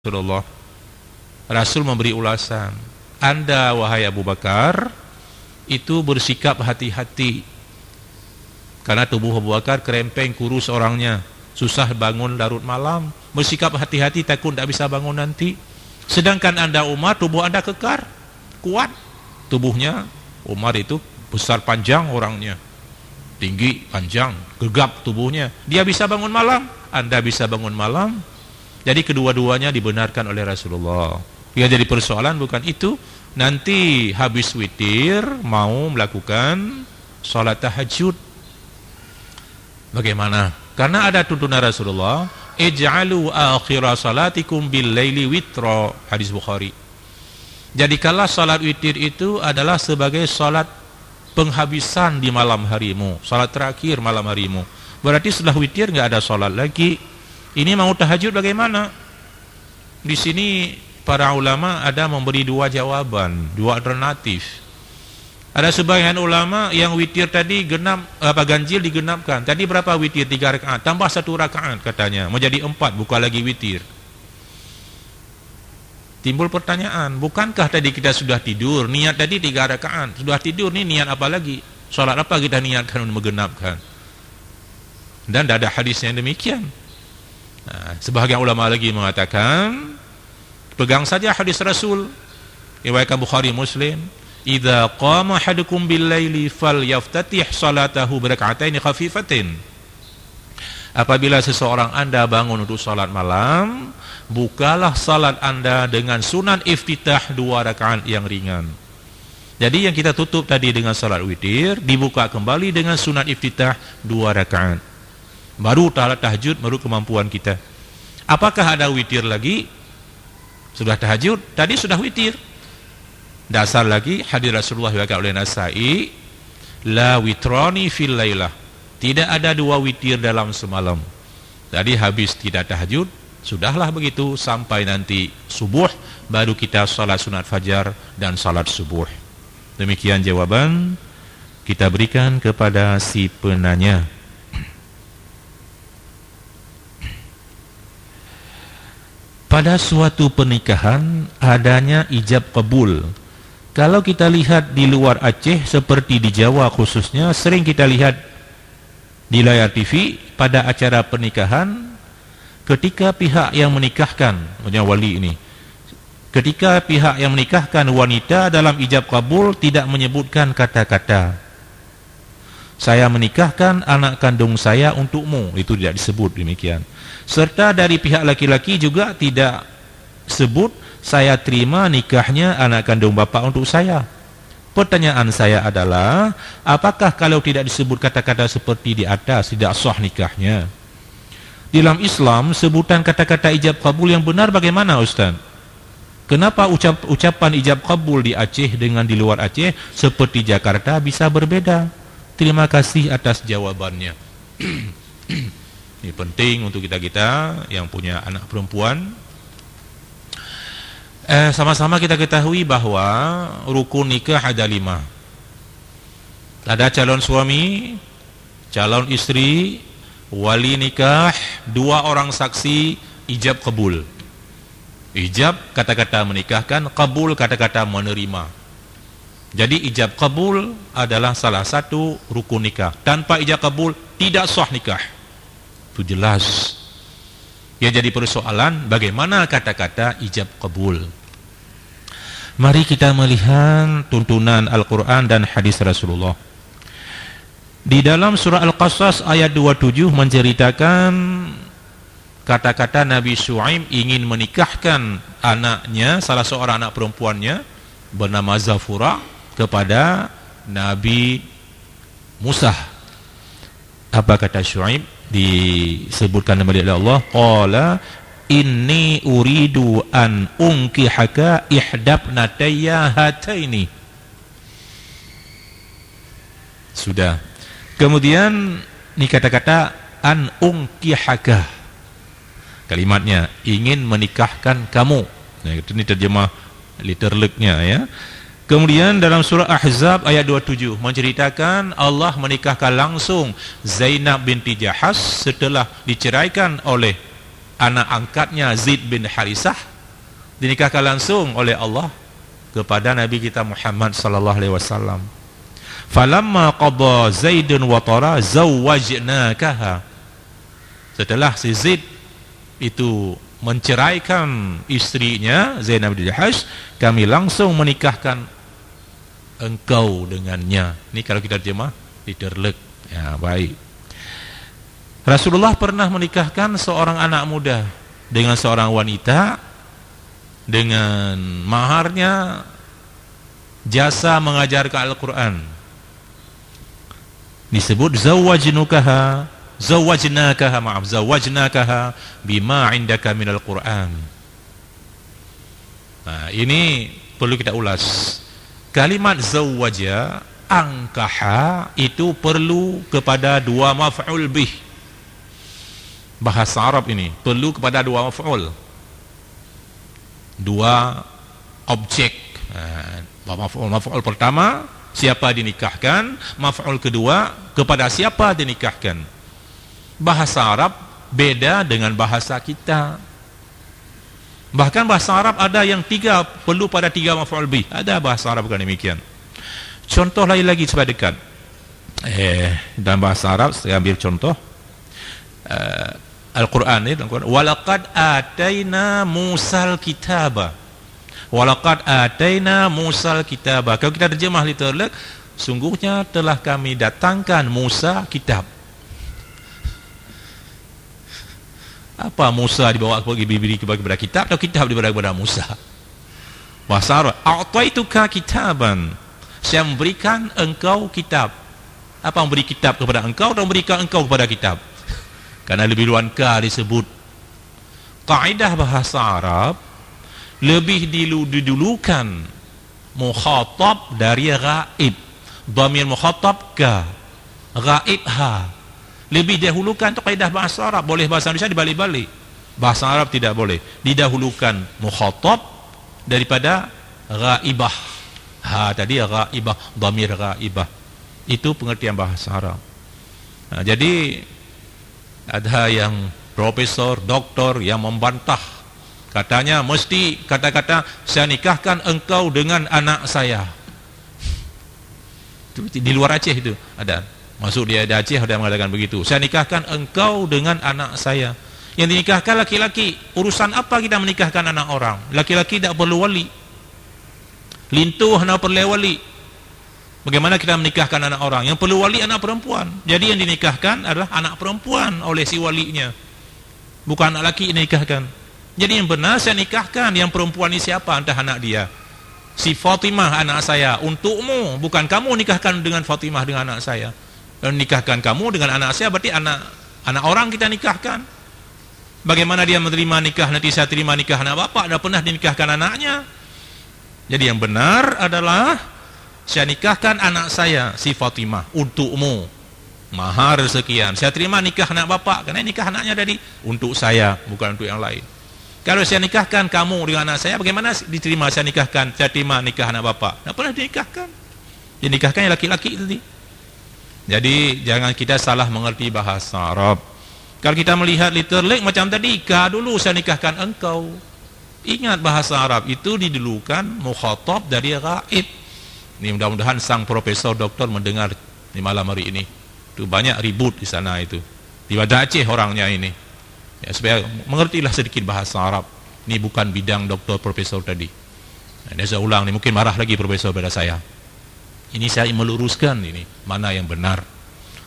Rasulullah. Rasul memberi ulasan, Anda wahai Abu Bakar itu bersikap hati-hati, karena tubuh Abu Bakar kerempeng, kurus orangnya, susah bangun larut malam, bersikap hati-hati takut tidak bisa bangun nanti. Sedangkan Anda Umar, tubuh Anda kekar, kuat tubuhnya. Umar itu besar panjang orangnya, tinggi panjang, gegap tubuhnya, dia bisa bangun malam, Anda bisa bangun malam. Jadi kedua-duanya dibenarkan oleh Rasulullah. Yang jadi persoalan bukan itu. Nanti habis witir mau melakukan sholat tahajud, bagaimana? Karena ada tuntunan Rasulullah, ij'alu akhira salatikum bil laili witra, hadis Bukhari. Jadikanlah sholat witir itu adalah sebagai sholat penghabisan di malam harimu, sholat terakhir malam harimu. Berarti setelah witir nggak ada sholat lagi. Ini mau tahajud bagaimana? Di sini para ulama ada memberi dua jawaban, dua alternatif. Ada sebagian ulama yang witir tadi ganjil digenapkan. Tadi berapa witir? 3 rakaat, tambah 1 rakaat katanya, menjadi 4, bukan lagi witir. Timbul pertanyaan, bukankah tadi kita sudah tidur? Niat tadi 3 rakaat, sudah tidur, nih niat apa lagi? Sholat apa kita niatkan untuk menggenapkan? Dan tidak ada hadis yang demikian. Nah, sebahagian ulama lagi mengatakan, pegang saja hadis Rasul riwayat Bukhari Muslim, idza qama ahadukum bil laili falyaftatih salatahu birak'ataini khafifatin. Apabila seseorang Anda bangun untuk salat malam, bukalah salat Anda dengan sunan iftitah 2 rakaat yang ringan. Jadi yang kita tutup tadi dengan salat witir, dibuka kembali dengan sunan iftitah 2 rakaat. Baru tahajud, baru kemampuan kita. Apakah ada witir lagi? Sudah tahajud, tadi sudah witir. Dasar lagi hadis Rasulullah yang oleh Nasai, la witrani fil lailah. Tidak ada 2 witir dalam semalam. Jadi habis tidak tahajud, sudahlah begitu sampai nanti subuh baru kita salat sunat fajar dan salat subuh. Demikian jawaban kita berikan kepada si penanya. Pada suatu pernikahan adanya ijab kabul. Kalau kita lihat di luar Aceh seperti di Jawa khususnya, sering kita lihat di layar TV pada acara pernikahan, ketika pihak yang menikahkan, maksudnya wali ini, ketika pihak yang menikahkan wanita dalam ijab kabul tidak menyebutkan kata-kata saya menikahkan anak kandung saya untukmu, itu tidak disebut demikian. Serta dari pihak laki-laki juga tidak sebut saya terima nikahnya anak kandung bapak untuk saya. Pertanyaan saya adalah, apakah kalau tidak disebut kata-kata seperti di atas tidak sah nikahnya? Di dalam Islam sebutan kata-kata ijab kabul yang benar bagaimana Ustaz? Kenapa ucapan ijab kabul di Aceh dengan di luar Aceh seperti Jakarta bisa berbeda? Terima kasih atas jawabannya. Ini penting untuk kita yang punya anak perempuan. Sama-sama kita ketahui bahwa rukun nikah ada 5. Ada calon suami, calon istri, wali nikah, 2 orang saksi, ijab kabul. Ijab kata-kata menikahkan, kabul kata-kata menerima. Jadi ijab kabul adalah salah satu rukun nikah. Tanpa ijab kabul tidak sah nikah. Itu jelas. Yang jadi persoalan bagaimana kata-kata ijab kabul. Mari kita melihat tuntunan Al-Quran dan hadis Rasulullah. Di dalam surah Al-Qasas ayat 27 menceritakan kata-kata Nabi Syuaib ingin menikahkan anaknya, salah seorang anak perempuannya bernama Zafura, kepada Nabi Musa. Apa kata Syuaib? Disebutkan oleh Allah, qala inni uridu an unkihaka ihdabnatayya hataini. Sudah. Kemudian ini kata-kata an unkihaka, kalimatnya ingin menikahkan kamu. Nah, ini terjemah literally-nya ya. Kemudian dalam surah Ahzab ayat 27 menceritakan Allah menikahkan langsung Zainab binti Jahas setelah diceraikan oleh anak angkatnya Zaid bin Harisah dinikahkan langsung oleh Allah kepada Nabi kita Muhammad sallallahu alaihi wasallam. Falamma qada Zaidun wa tara zawwajnakaha. Setelah si Zaid itu menceraikan istrinya Zainab bin Jahash, kami langsung menikahkan engkau dengannya. Ini kalau kita terjemah diterlek. Ya, baik. Rasulullah pernah menikahkan seorang anak muda dengan seorang wanita dengan maharnya jasa mengajarkan Al-Quran. Disebut zawwajnakaha bima indaka minal Quran. Nah, ini perlu kita ulas. Kalimat zawwaja, angkaha itu perlu kepada dua maf'ul bih. Bahasa Arab ini perlu kepada dua maf'ul, dua objek. Maf'ul pertama siapa dinikahkan, maf'ul kedua kepada siapa dinikahkan. Bahasa Arab beda dengan bahasa kita. Bahkan bahasa Arab ada yang tiga, perlu pada tiga maf'ul bih. Ada bahasa Arab bukan demikian. Contoh lain lagi supaya dekat. Dalam bahasa Arab saya ambil contoh Al-Quran ini. Walaqad ataina Musal kitaba. Walaqad ataina Musal kitaba. Kalau kita terjemah literal, sungguhnya telah kami datangkan Musa kitab. Apa Musa dibawa diberi kepada kitab atau kitab diberi kepada Musa? Bahasa Arab, a'taituka kitaban. Saya memberikan engkau kitab. Apa memberi kitab kepada engkau atau memberikan engkau kepada kitab? Karena lebih luan ka disebut. Kaidah bahasa Arab lebih didulukan mukhatab dari ghaib. Dhamir mukhatab ka, ghaib ha. Lebih dahulukan itu kaidah bahasa Arab. Boleh bahasa Indonesia dibalik-balik. Bahasa Arab tidak boleh. Didahulukan mukhatab daripada ghaibah. Ha tadi ghaibah, dhamir ghaibah. Itu pengertian bahasa Arab. Nah, jadi ada yang profesor, doktor yang membantah. Katanya mesti kata-kata saya nikahkan engkau dengan anak saya. Itu di luar Aceh itu ada. Masuk dia ada Aceh ada mengatakan begitu. Saya nikahkan engkau dengan anak saya. Yang dinikahkan laki-laki. Urusan apa kita menikahkan anak orang? Laki-laki tidak perlu wali. Lintuh nak perlu wali. Bagaimana kita menikahkan anak orang? Yang perlu wali anak perempuan. Jadi yang dinikahkan adalah anak perempuan oleh si walinya. Bukan anak laki dinikahkan. Jadi yang benar saya nikahkan yang perempuan ini siapa? Entah anak dia. Si Fatimah anak saya untukmu. Bukan kamu nikahkan dengan Fatimah dengan anak saya. Dan nikahkan kamu dengan anak saya berarti anak orang kita nikahkan. Bagaimana dia menerima nikah nanti saya terima nikah anak bapak dah pernah dinikahkan anaknya. Jadi yang benar adalah saya nikahkan anak saya si Fatimah untukmu. Mahar sekian. Saya terima nikah anak bapak karena nikah anaknya dari untuk saya bukan untuk yang lain. Kalau saya nikahkan kamu dengan anak saya bagaimana diterima saya nikahkan saya terima nikah anak bapak? Tak pernah dinikahkan. Dinikahkan yang laki-laki tadi. Jadi jangan kita salah mengerti bahasa Arab. Kalau kita melihat literal macam tadi, ka dulu saya nikahkan engkau. Ingat bahasa Arab itu didulukan mukhatab dari ghaib. Ini mudah-mudahan sang profesor doktor mendengar di malam hari ini. Itu banyak ribut di sana itu. Di Banda Aceh orangnya ini. Ya, supaya mengertilah sedikit bahasa Arab. Ini bukan bidang doktor profesor tadi. Nah, saya ulang nih mungkin marah lagi profesor pada saya. Ini saya meluruskan ini mana yang benar.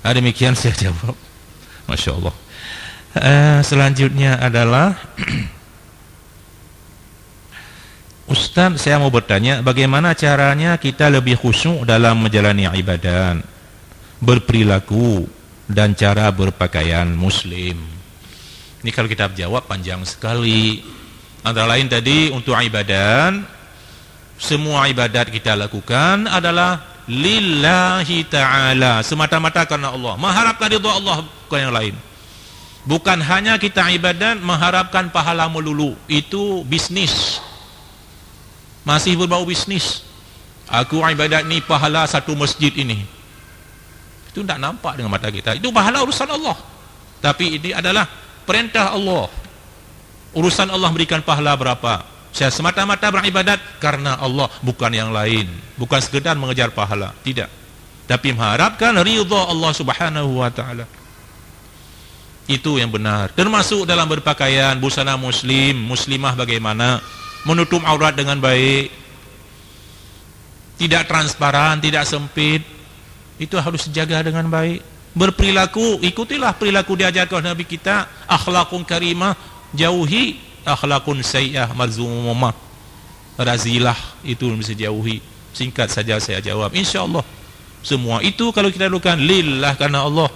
Nah, demikian saya jawab. Masya Allah. Selanjutnya adalah Ustaz, saya mau bertanya bagaimana caranya kita lebih khusyuk dalam menjalani ibadah, berperilaku dan cara berpakaian muslim. Ini kalau kita jawab panjang sekali. Antara lain tadi untuk ibadah, semua ibadat kita lakukan adalah lillahi ta'ala, semata-mata karena Allah, mengharapkan ridha Allah bukan yang lain. Bukan hanya kita ibadat mengharapkan pahala melulu, itu bisnis. Masih berbau bisnis. Aku ibadat ni pahala satu masjid ini. Itu tak nampak dengan mata kita. Itu pahala urusan Allah. Tapi ini adalah perintah Allah. Urusan Allah berikan pahala berapa? Saya semata-mata beribadat karena Allah, bukan yang lain. Bukan sekedar mengejar pahala, tidak. Tapi mengharapkan ridha Allah Subhanahu wa taala. Itu yang benar. Termasuk dalam berpakaian, busana muslim, muslimah bagaimana? Menutup aurat dengan baik. Tidak transparan, tidak sempit. Itu harus dijaga dengan baik. Berperilaku, ikutilah perilaku diajarkan Nabi kita, akhlakun karimah, jauhi akhlakun sayyi'ah marzumumah, razilah, itu mesti jauhi. Singkat saja saya jawab, insyaallah semua itu kalau kita lakukan lillah, karena Allah,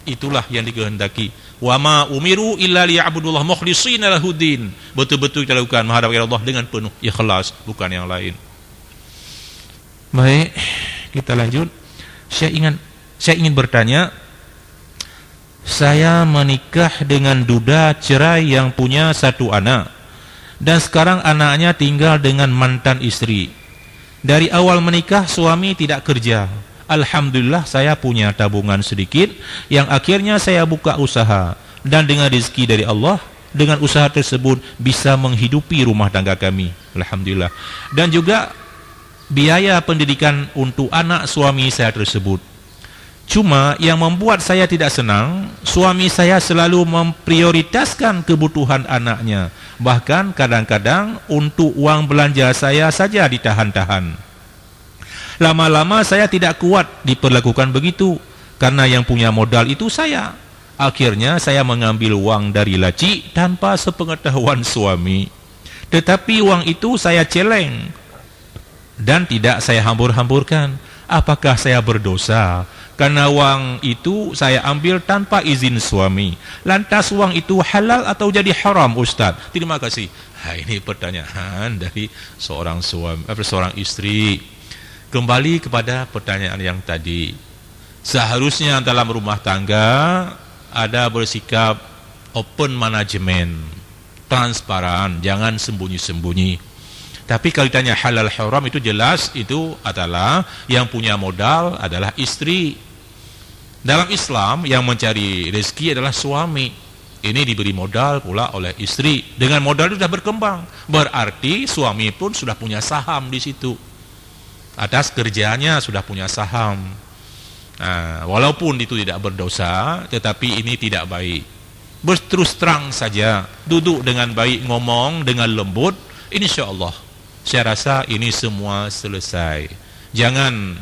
itulah yang dikehendaki. Wa ma umiru illa liya'budullah mukhlishina lahuddin. Betul-betul kita lakukan menghadap Allah dengan penuh ikhlas, bukan yang lain. Baik, kita lanjut. Saya ingin bertanya, saya menikah dengan duda cerai yang punya 1 anak, dan sekarang anaknya tinggal dengan mantan istri. Dari awal menikah suami tidak kerja. Alhamdulillah saya punya tabungan sedikit yang akhirnya saya buka usaha, dan dengan rezeki dari Allah, dengan usaha tersebut bisa menghidupi rumah tangga kami. Alhamdulillah. Dan juga biaya pendidikan untuk anak suami saya tersebut. Cuma yang membuat saya tidak senang, suami saya selalu memprioritaskan kebutuhan anaknya. Bahkan kadang-kadang untuk uang belanja saya saja ditahan-tahan. Lama-lama saya tidak kuat diperlakukan begitu, karena yang punya modal itu saya. Akhirnya saya mengambil uang dari laci tanpa sepengetahuan suami. Tetapi uang itu saya celeng dan tidak saya hambur-hamburkan. Apakah saya berdosa? Karena uang itu saya ambil tanpa izin suami. Lantas uang itu halal atau jadi haram, Ustaz? Terima kasih. Ini pertanyaan dari seorang istri. Kembali kepada pertanyaan yang tadi. Seharusnya dalam rumah tangga ada bersikap open management, transparan, jangan sembunyi-sembunyi. Tapi kalau ditanya halal haram, itu jelas, itu adalah yang punya modal adalah istri. Dalam Islam yang mencari rezeki adalah suami. Ini diberi modal pula oleh istri. Dengan modal itu sudah berkembang, berarti suami pun sudah punya saham di situ. Atas kerjanya sudah punya saham. Nah, walaupun itu tidak berdosa, tetapi ini tidak baik. Berterus terang saja, duduk dengan baik, ngomong dengan lembut, insyaallah saya rasa ini semua selesai. Jangan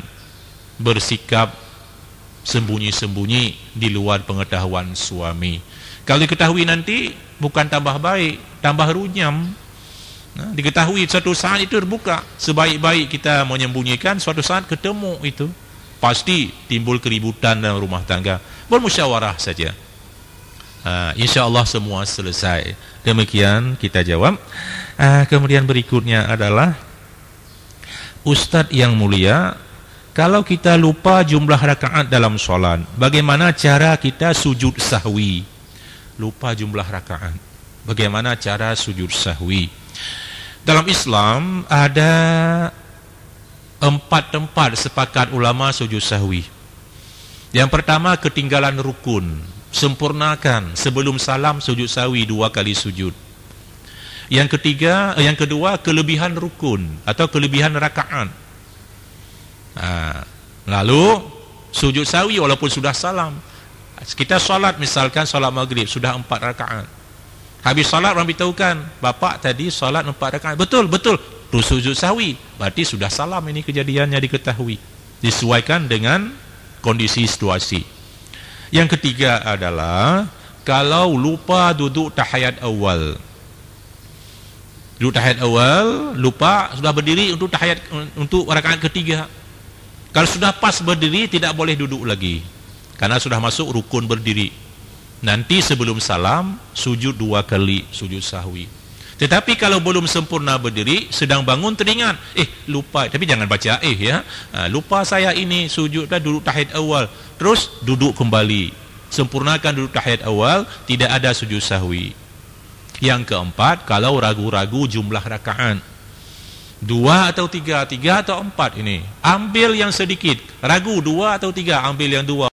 bersikap sembunyi-sembunyi di luar pengetahuan suami. Kalau diketahui nanti bukan tambah baik, tambah runyam. Nah, diketahui suatu saat itu terbuka. Sebaik-baik kita menyembunyikan, suatu saat ketemu itu, pasti timbul keributan dalam rumah tangga. Bermusyawarah saja. InsyaAllah semua selesai. Demikian kita jawab. Kemudian berikutnya adalah, Ustadz yang mulia, kalau kita lupa jumlah rakaat dalam sholat, bagaimana cara kita sujud sahwi? Lupa jumlah rakaat, bagaimana cara sujud sahwi? Dalam Islam ada 4 tempat sepakat ulama sujud sahwi. Yang pertama, ketinggalan rukun, sempurnakan sebelum salam sujud sahwi 2 kali sujud. Yang kedua, kelebihan rukun atau kelebihan rakaat. Lalu sujud sahwi walaupun sudah salam. Kita salat, misalkan salat maghrib sudah 4 rakaat. Habis salat orang beritahukan, bapak tadi salat 4 rakaat. Betul. Terus sujud sahwi, berarti sudah salam. Ini kejadiannya diketahui, disesuaikan dengan kondisi situasi. Yang ketiga adalah kalau lupa duduk tahiyat awal. Duduk tahiyat awal, lupa, sudah berdiri untuk tahiyat untuk rakaat ketiga. Kalau sudah pas berdiri, tidak boleh duduk lagi, karena sudah masuk rukun berdiri. Nanti sebelum salam sujud 2 kali sujud sahwi. Tetapi kalau belum sempurna berdiri, sedang bangun teringat, lupa, tapi jangan baca ya. Lupa saya ini sujud duduk tahiyat awal. Terus duduk kembali. Sempurnakan duduk tahiyat awal, tidak ada sujud sahwi. Yang keempat, kalau ragu-ragu jumlah rakaat, 2 atau 3 atau 4 ini, ambil yang sedikit. Ragu 2 atau 3, ambil yang 2.